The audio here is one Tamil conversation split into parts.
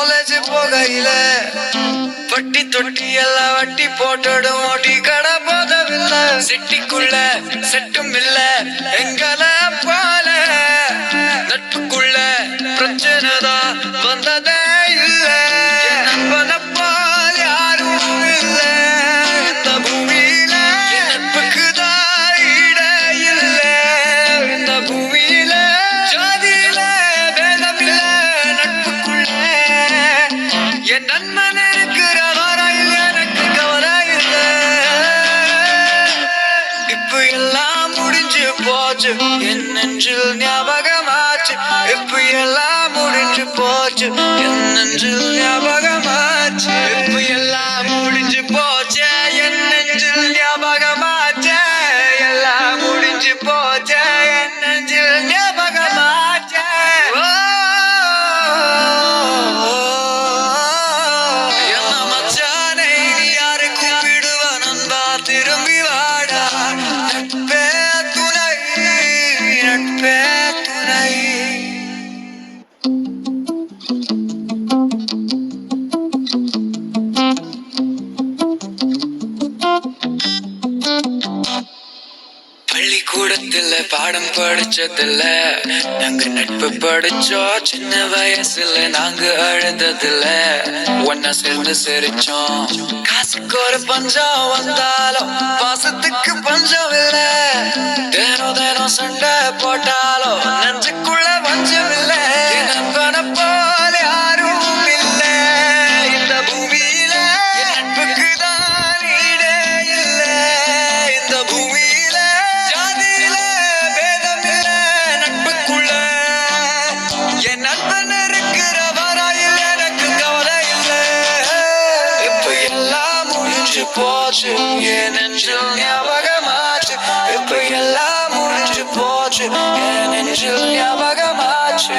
காலேஜ் போகையில பட்டி தொட்டி எல்லாம் வட்டி போட்டுடும் ஓட்டி கடை போதவில்லை சிட்டிக்குள்ள செட்டும் இல்ல எங்கள போல நட்புக்குள்ள பிரச்சனை தான் வந்ததே இல்ல நண்பனை போல் யாரும் இல்ல இந்த பூமியில நட்புக்கு தான் இட இல்ல இந்த பூமியில ஜாதியில பேதம் இல்ல நட்புக்குள்ள என் நண்பன் இருக்கிற வரையில் எனக்கு கவலை இல்ல இப்ப எல்லாம் முடிஞ்சு போச்சு என் நெஞ்சில் ஞாபகமாச்சு இப்ப எல்லாம் முடிஞ்சு போச்சு என் நெஞ்சில் ஞாபகமாச்சு இப்ப எல்லாம் முடிஞ்சு போச்சு என் நெஞ்சில் ஞாபகமாச்சு எல்லாம் முடிஞ்சு போச்சு என் நெஞ்சில் ஞாபகமாச்சு என்ன மச்சானை நீ யாரை கூப்பிடுவ நண்பா திரும்பி வாடா நட்பே துணை நட்பே துணை பள்ளிக்கூடத்துல பாடம் படிச்சதில்ல நாங்க நட்பு படிச்சோம் சின்ன வயசுல நாங்க அழுததில்ல ஒன்னா சேர்ந்து சிரிச்சோம் காசுக்கு ஒரு பஞ்சம் வந்தாலும் பாசத்துக்கு பஞ்சம் இல்ல தினம் தினம் சண்டை போட்டாலும் நெஞ்சுக்குள்ள பஞ்சம் இல்ல நண்பனை போல யாரும் இல்ல இந்த பூமியில நட்புக்கு தான் ஈடே இல்ல இந்த பூமியில ஜாதியில பேதம் இல்ல நட்புக்குள்ள என் நண்பன் இருக்கிற வரையில் எனக்கு கவலை இல்ல இப்ப எல்லாம் முடிஞ்சு போச்சு என் நெஞ்சில் ஞாபகமாச்சு இப்ப எல்லாம் முடிஞ்சு போச்சு என் நெஞ்சில் ஞாபகமாச்சு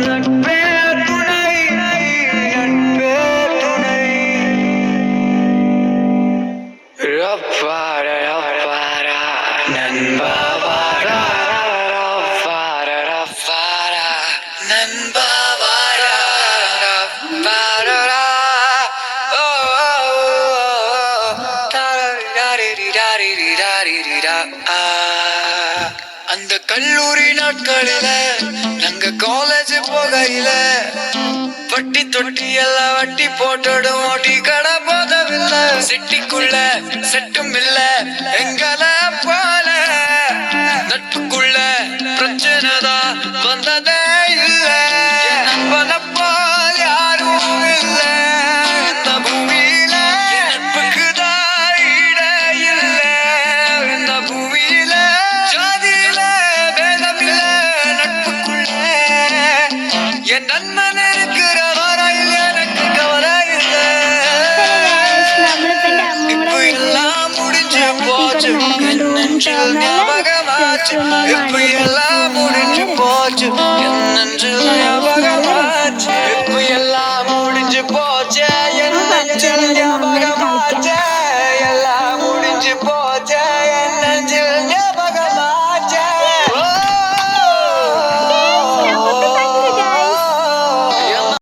நட்பே துணை நட்பே துணை ரப்பாரா ரப்பாரா நண்பா வாரா ரப்பாரா ரப்பாரா நண்பா வாரா ரப்பாரா ஓ தாரிரிரிரிரிரிரிரிரிரா அந்த கல்லூரி நாட்களில நாங்க காலேஜ் போகையில பட்டி தொட்டி எல்லாம் வட்டி போட்டுடும் ஓட்டி கடை போதவில்லை சிட்டிக்குள்ள செட்டும் இல்ல எங்கள போல நட்புக்குள்ள நெஞ்சில் ஞாபகமாச்சு இப்ப எல்லாம் முடிஞ்சு போச்சு